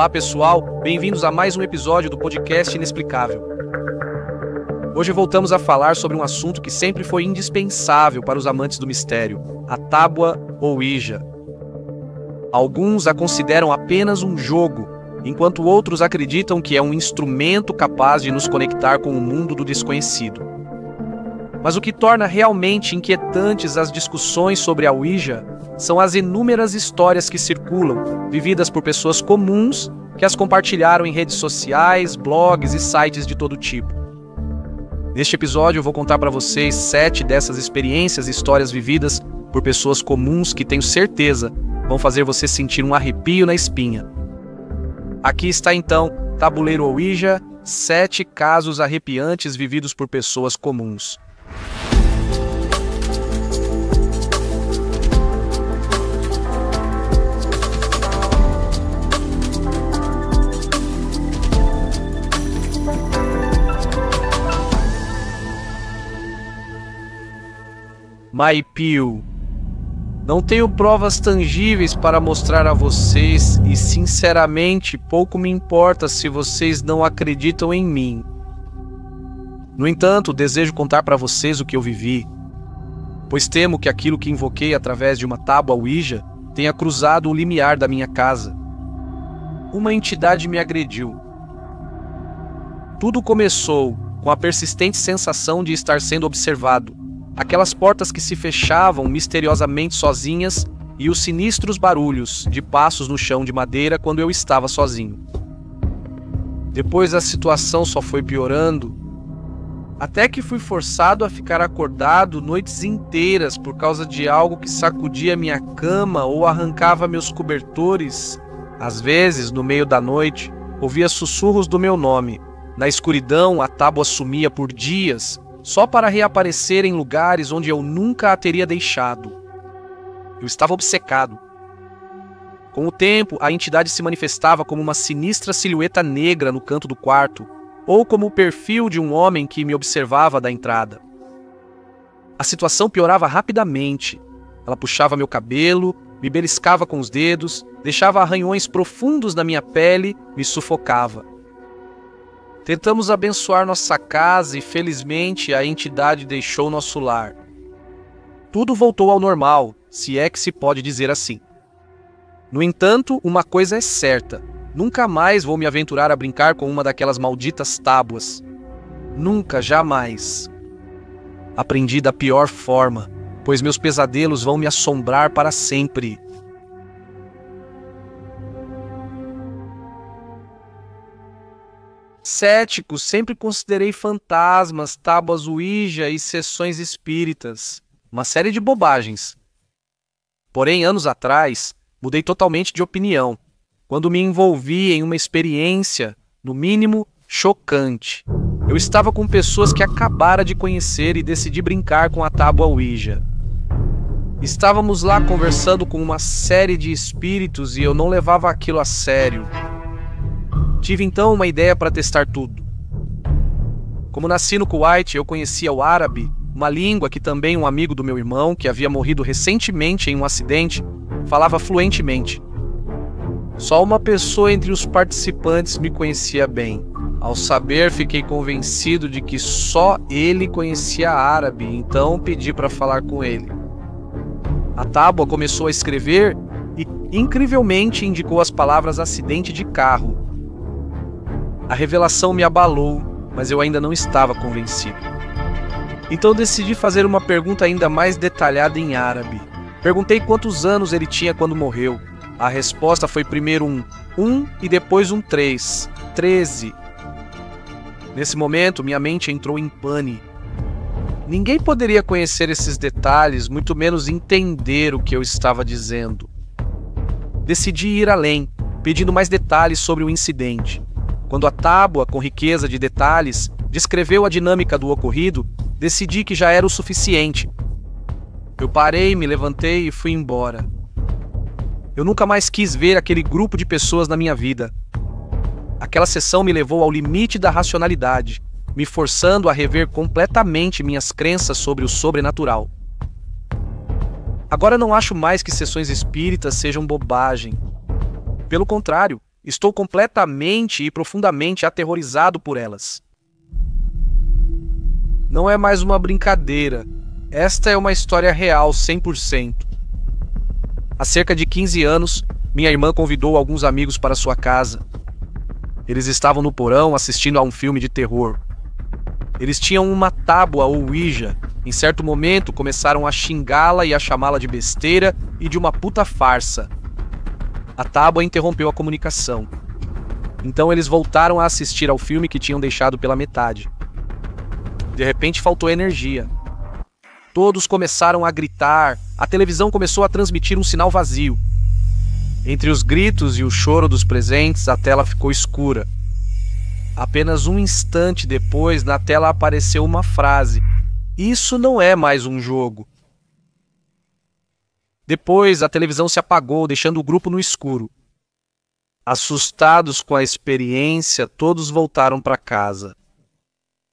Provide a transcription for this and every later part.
Olá pessoal, bem-vindos a mais um episódio do podcast Inexplicável. Hoje voltamos a falar sobre um assunto que sempre foi indispensável para os amantes do mistério, a tábua Ouija. Alguns a consideram apenas um jogo, enquanto outros acreditam que é um instrumento capaz de nos conectar com o mundo do desconhecido. Mas o que torna realmente inquietantes as discussões sobre a Ouija são as inúmeras histórias que circulam, vividas por pessoas comuns que as compartilharam em redes sociais, blogs e sites de todo tipo. Neste episódio eu vou contar para vocês 7 dessas experiências e histórias vividas por pessoas comuns que tenho certeza vão fazer você sentir um arrepio na espinha. Aqui está então, Tabuleiro Ouija, 7 casos arrepiantes vividos por pessoas comuns. Maipio. Não tenho provas tangíveis para mostrar a vocês e, sinceramente, pouco me importa se vocês não acreditam em mim. No entanto, desejo contar para vocês o que eu vivi, pois temo que aquilo que invoquei através de uma tábua Ouija tenha cruzado o limiar da minha casa. Uma entidade me agrediu. Tudo começou com a persistente sensação de estar sendo observado. Aquelas portas que se fechavam misteriosamente sozinhas e os sinistros barulhos de passos no chão de madeira quando eu estava sozinho. Depois a situação só foi piorando, até que fui forçado a ficar acordado noites inteiras por causa de algo que sacudia minha cama ou arrancava meus cobertores. Às vezes, no meio da noite, ouvia sussurros do meu nome. Na escuridão, a tábua sumia por dias, só para reaparecer em lugares onde eu nunca a teria deixado. Eu estava obcecado. Com o tempo, a entidade se manifestava como uma sinistra silhueta negra no canto do quarto, ou como o perfil de um homem que me observava da entrada. A situação piorava rapidamente. Ela puxava meu cabelo, me beliscava com os dedos, deixava arranhões profundos na minha pele, me sufocava. Tentamos abençoar nossa casa e, felizmente, a entidade deixou nosso lar. Tudo voltou ao normal, se é que se pode dizer assim. No entanto, uma coisa é certa: nunca mais vou me aventurar a brincar com uma daquelas malditas tábuas. Nunca, jamais. Aprendi da pior forma, pois meus pesadelos vão me assombrar para sempre. Cético, sempre considerei fantasmas, tábuas Ouija e sessões espíritas uma série de bobagens. Porém, anos atrás, mudei totalmente de opinião, quando me envolvi em uma experiência, no mínimo, chocante. Eu estava com pessoas que acabara de conhecer e decidi brincar com a tábua Ouija. Estávamos lá conversando com uma série de espíritos e eu não levava aquilo a sério. Tive então uma ideia para testar tudo. Como nasci no Kuwait, eu conhecia o árabe, uma língua que também um amigo do meu irmão, que havia morrido recentemente em um acidente, falava fluentemente. Só uma pessoa entre os participantes me conhecia bem. Ao saber, fiquei convencido de que só ele conhecia árabe, então pedi para falar com ele. A tábua começou a escrever e, incrivelmente, indicou as palavras acidente de carro. A revelação me abalou, mas eu ainda não estava convencido. Então decidi fazer uma pergunta ainda mais detalhada em árabe. Perguntei quantos anos ele tinha quando morreu. A resposta foi primeiro um e depois um 3. 13. Nesse momento, minha mente entrou em pane. Ninguém poderia conhecer esses detalhes, muito menos entender o que eu estava dizendo. Decidi ir além, pedindo mais detalhes sobre o incidente. Quando a tábua, com riqueza de detalhes, descreveu a dinâmica do ocorrido, decidi que já era o suficiente. Eu parei, me levantei e fui embora. Eu nunca mais quis ver aquele grupo de pessoas na minha vida. Aquela sessão me levou ao limite da racionalidade, me forçando a rever completamente minhas crenças sobre o sobrenatural. Agora não acho mais que sessões espíritas sejam bobagem. Pelo contrário, Estou completamente e profundamente aterrorizado por elas. Não é mais uma brincadeira. Esta é uma história real, 100%. Há cerca de 15 anos, minha irmã convidou alguns amigos para sua casa. Eles estavam no porão assistindo a um filme de terror. Eles tinham uma tábua ou Ouija. Em certo momento, começaram a xingá-la e a chamá-la de besteira e de uma puta farsa. A tábua interrompeu a comunicação. Então eles voltaram a assistir ao filme que tinham deixado pela metade. De repente faltou energia. Todos começaram a gritar, a televisão começou a transmitir um sinal vazio. Entre os gritos e o choro dos presentes, a tela ficou escura. Apenas um instante depois, na tela apareceu uma frase: "Isso não é mais um jogo." Depois, a televisão se apagou, deixando o grupo no escuro. Assustados com a experiência, todos voltaram para casa.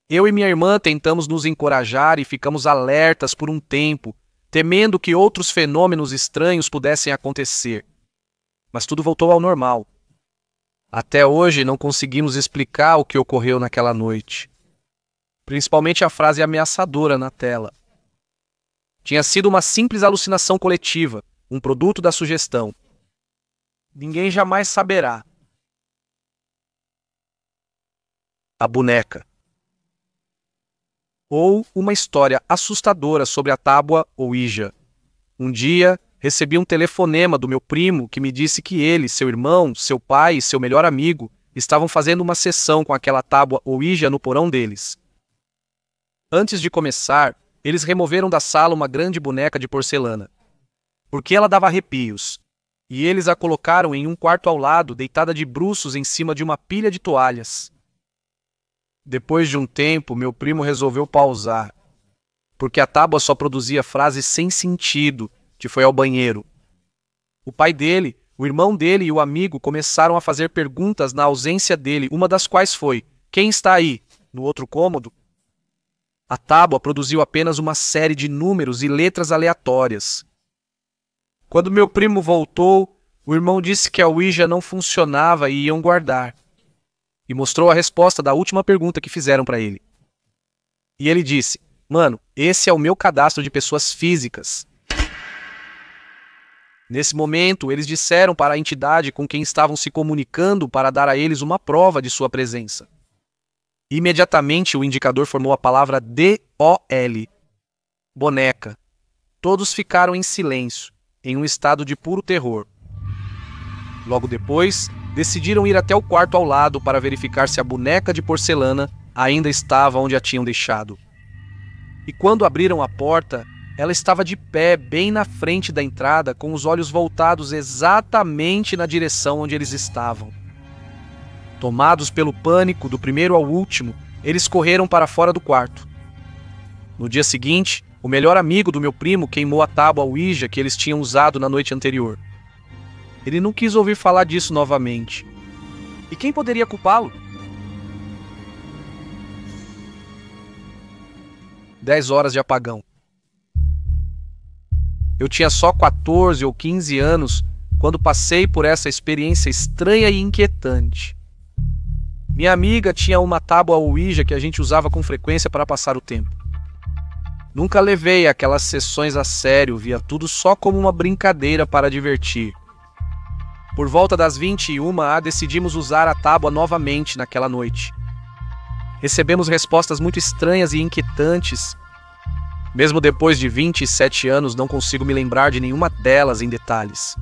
Eu e minha irmã tentamos nos encorajar e ficamos alertas por um tempo, temendo que outros fenômenos estranhos pudessem acontecer. Mas tudo voltou ao normal. Até hoje não conseguimos explicar o que ocorreu naquela noite. Principalmente a frase ameaçadora na tela. Tinha sido uma simples alucinação coletiva, um produto da sugestão. Ninguém jamais saberá. A boneca. Ou uma história assustadora sobre a tábua Ouija. Um dia, recebi um telefonema do meu primo que me disse que ele, seu irmão, seu pai e seu melhor amigo estavam fazendo uma sessão com aquela tábua Ouija no porão deles. Antes de começar, eles removeram da sala uma grande boneca de porcelana, porque ela dava arrepios, e eles a colocaram em um quarto ao lado, deitada de bruços em cima de uma pilha de toalhas. Depois de um tempo, meu primo resolveu pausar, porque a tábua só produzia frases sem sentido, e foi ao banheiro. O pai dele, o irmão dele e o amigo começaram a fazer perguntas na ausência dele, uma das quais foi: "Quem está aí?" No outro cômodo. A tábua produziu apenas uma série de números e letras aleatórias. Quando meu primo voltou, o irmão disse que a Ouija não funcionava e iam guardar. E mostrou a resposta da última pergunta que fizeram para ele. E ele disse: "Mano, esse é o meu cadastro de pessoas físicas." Nesse momento, eles disseram para a entidade com quem estavam se comunicando para dar a eles uma prova de sua presença. Imediatamente, o indicador formou a palavra DOL. Boneca. Todos ficaram em silêncio, em um estado de puro terror. Logo depois, decidiram ir até o quarto ao lado para verificar se a boneca de porcelana ainda estava onde a tinham deixado. E quando abriram a porta, ela estava de pé bem na frente da entrada, com os olhos voltados exatamente na direção onde eles estavam. Tomados pelo pânico do primeiro ao último, eles correram para fora do quarto. No dia seguinte, o melhor amigo do meu primo queimou a tábua Ouija que eles tinham usado na noite anterior. Ele não quis ouvir falar disso novamente. E quem poderia culpá-lo? 10 horas de apagão. Eu tinha só 14 ou 15 anos quando passei por essa experiência estranha e inquietante. Minha amiga tinha uma tábua Ouija que a gente usava com frequência para passar o tempo. Nunca levei aquelas sessões a sério, via tudo só como uma brincadeira para divertir. Por volta das 21h, decidimos usar a tábua novamente naquela noite. Recebemos respostas muito estranhas e inquietantes. Mesmo depois de 27 anos, não consigo me lembrar de nenhuma delas em detalhes.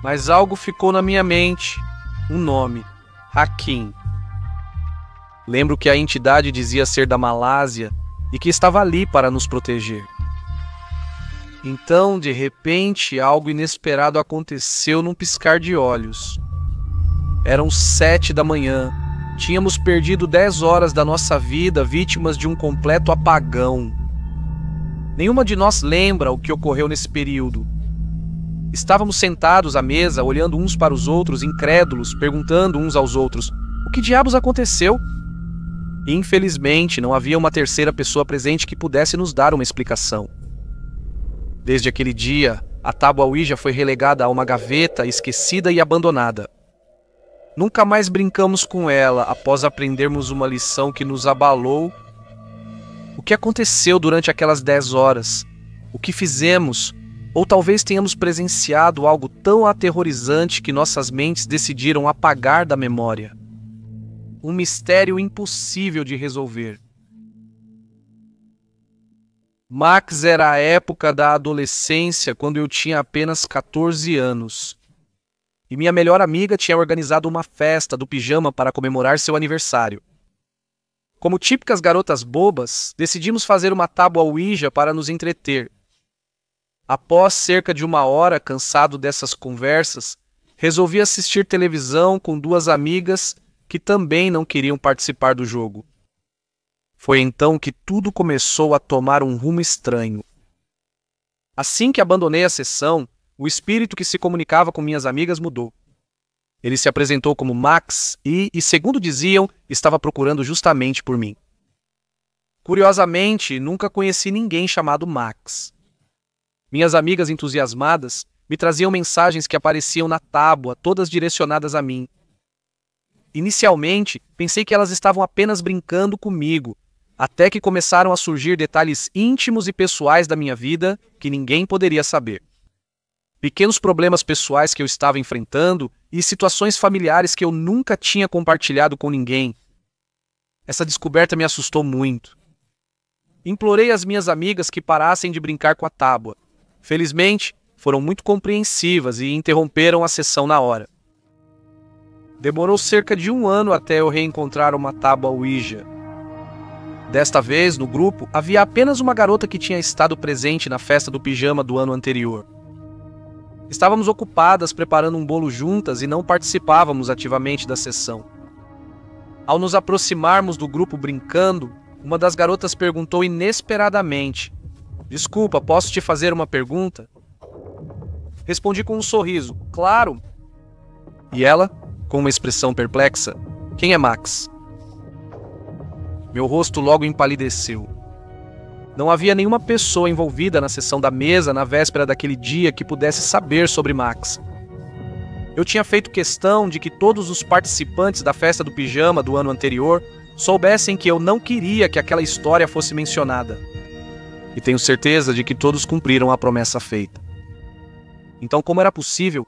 Mas algo ficou na minha mente. Um nome. Hakim. Lembro que a entidade dizia ser da Malásia e que estava ali para nos proteger. Então, de repente, algo inesperado aconteceu num piscar de olhos. Eram 7 da manhã. Tínhamos perdido 10 horas da nossa vida vítimas de um completo apagão. Nenhuma de nós lembra o que ocorreu nesse período. Estávamos sentados à mesa, olhando uns para os outros, incrédulos, perguntando uns aos outros: o que diabos aconteceu? E, infelizmente, não havia uma terceira pessoa presente que pudesse nos dar uma explicação. Desde aquele dia, a tábua Ouija foi relegada a uma gaveta esquecida e abandonada. Nunca mais brincamos com ela após aprendermos uma lição que nos abalou. O que aconteceu durante aquelas 10 horas? O que fizemos? Ou talvez tenhamos presenciado algo tão aterrorizante que nossas mentes decidiram apagar da memória. Um mistério impossível de resolver. Max era a época da adolescência, quando eu tinha apenas 14 anos. E minha melhor amiga tinha organizado uma festa do pijama para comemorar seu aniversário. Como típicas garotas bobas, decidimos fazer uma tábua Ouija para nos entreter. Após cerca de 1 hora, cansado dessas conversas, resolvi assistir televisão com 2 amigas que também não queriam participar do jogo. Foi então que tudo começou a tomar um rumo estranho. Assim que abandonei a sessão, o espírito que se comunicava com minhas amigas mudou. Ele se apresentou como Max e, segundo diziam, estava procurando justamente por mim. Curiosamente, nunca conheci ninguém chamado Max. Minhas amigas entusiasmadas me traziam mensagens que apareciam na tábua, todas direcionadas a mim. Inicialmente, pensei que elas estavam apenas brincando comigo, até que começaram a surgir detalhes íntimos e pessoais da minha vida que ninguém poderia saber. Pequenos problemas pessoais que eu estava enfrentando e situações familiares que eu nunca tinha compartilhado com ninguém. Essa descoberta me assustou muito. Implorei às minhas amigas que parassem de brincar com a tábua. Felizmente, foram muito compreensivas e interromperam a sessão na hora. Demorou cerca de 1 ano até eu reencontrar uma tábua Ouija. Desta vez, no grupo, havia apenas uma garota que tinha estado presente na festa do pijama do ano anterior. Estávamos ocupadas preparando um bolo juntas e não participávamos ativamente da sessão. Ao nos aproximarmos do grupo brincando, uma das garotas perguntou inesperadamente: "Desculpa, posso te fazer uma pergunta?" Respondi com um sorriso: "Claro." E ela, com uma expressão perplexa: "Quem é Max?" Meu rosto logo empalideceu. Não havia nenhuma pessoa envolvida na sessão da mesa na véspera daquele dia que pudesse saber sobre Max. Eu tinha feito questão de que todos os participantes da festa do pijama do ano anterior soubessem que eu não queria que aquela história fosse mencionada. E tenho certeza de que todos cumpriram a promessa feita. Então, como era possível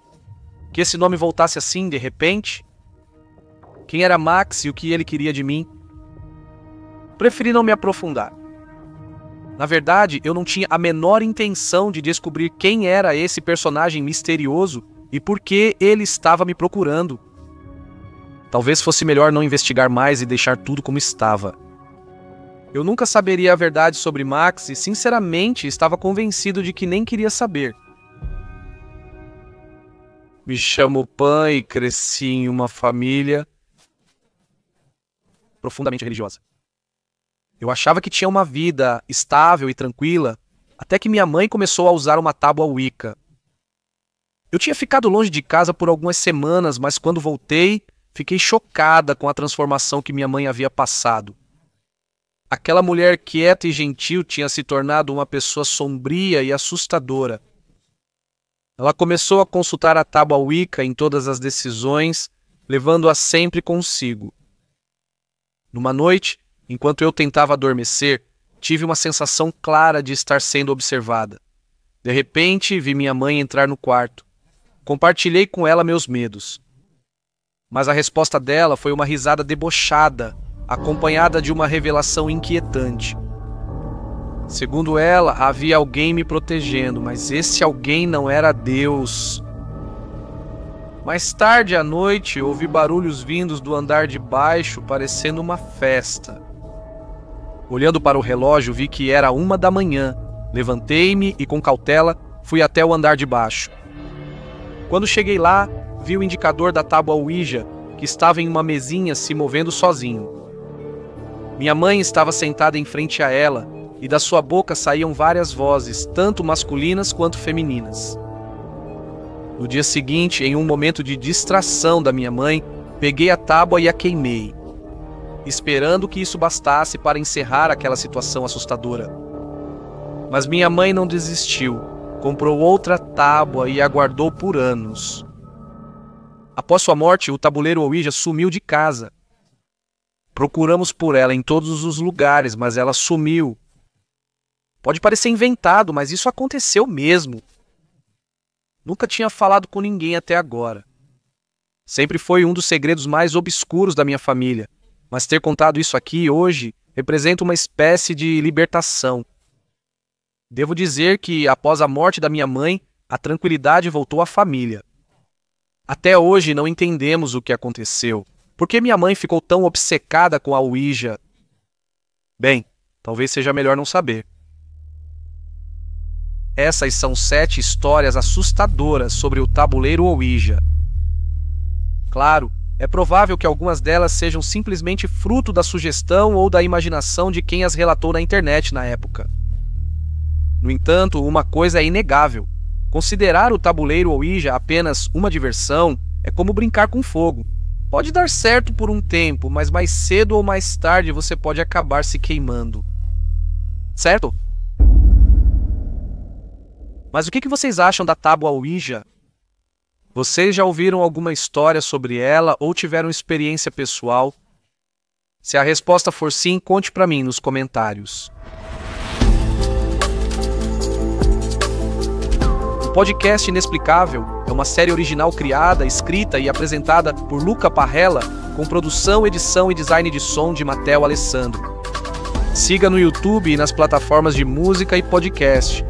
que esse nome voltasse assim de repente? Quem era Max e o que ele queria de mim? Preferi não me aprofundar. Na verdade, eu não tinha a menor intenção de descobrir quem era esse personagem misterioso e por que ele estava me procurando. Talvez fosse melhor não investigar mais e deixar tudo como estava. Eu nunca saberia a verdade sobre Max e, sinceramente, estava convencido de que nem queria saber. Me chamo Pan e cresci em uma família profundamente religiosa. Eu achava que tinha uma vida estável e tranquila, até que minha mãe começou a usar uma tábua Wicca. Eu tinha ficado longe de casa por algumas semanas, mas quando voltei, fiquei chocada com a transformação que minha mãe havia passado. Aquela mulher quieta e gentil tinha se tornado uma pessoa sombria e assustadora. Ela começou a consultar a tábua Wicca em todas as decisões, levando-a sempre consigo. Numa noite, enquanto eu tentava adormecer, tive uma sensação clara de estar sendo observada. De repente, vi minha mãe entrar no quarto. Compartilhei com ela meus medos. Mas a resposta dela foi uma risada debochada, acompanhada de uma revelação inquietante. Segundo ela, havia alguém me protegendo, mas esse alguém não era Deus. Mais tarde à noite, ouvi barulhos vindos do andar de baixo, parecendo uma festa. Olhando para o relógio, vi que era 1 da manhã. Levantei-me e, com cautela, fui até o andar de baixo. Quando cheguei lá, vi o indicador da tábua Ouija, que estava em uma mesinha se movendo sozinho. Minha mãe estava sentada em frente a ela, e da sua boca saíam várias vozes, tanto masculinas quanto femininas. No dia seguinte, em um momento de distração da minha mãe, peguei a tábua e a queimei, esperando que isso bastasse para encerrar aquela situação assustadora. Mas minha mãe não desistiu, comprou outra tábua e aguardou por anos. Após sua morte, o tabuleiro Ouija sumiu de casa. Procuramos por ela em todos os lugares, mas ela sumiu. Pode parecer inventado, mas isso aconteceu mesmo. Nunca tinha falado com ninguém até agora. Sempre foi um dos segredos mais obscuros da minha família, mas ter contado isso aqui hoje representa uma espécie de libertação. Devo dizer que, após a morte da minha mãe, a tranquilidade voltou à família. Até hoje não entendemos o que aconteceu. Por que minha mãe ficou tão obcecada com a Ouija? Bem, talvez seja melhor não saber. Essas são 7 histórias assustadoras sobre o tabuleiro Ouija. Claro, é provável que algumas delas sejam simplesmente fruto da sugestão ou da imaginação de quem as relatou na internet na época. No entanto, uma coisa é inegável. Considerar o tabuleiro Ouija apenas uma diversão é como brincar com fogo. Pode dar certo por um tempo, mas mais cedo ou mais tarde você pode acabar se queimando. Certo? Mas o que vocês acham da tábua Ouija? Vocês já ouviram alguma história sobre ela ou tiveram experiência pessoal? Se a resposta for sim, conte para mim nos comentários. O podcast Inexplicável é uma série original criada, escrita e apresentada por Luca Parrella, com produção, edição e design de som de Matteo Alessandro. Siga no YouTube e nas plataformas de música e podcast.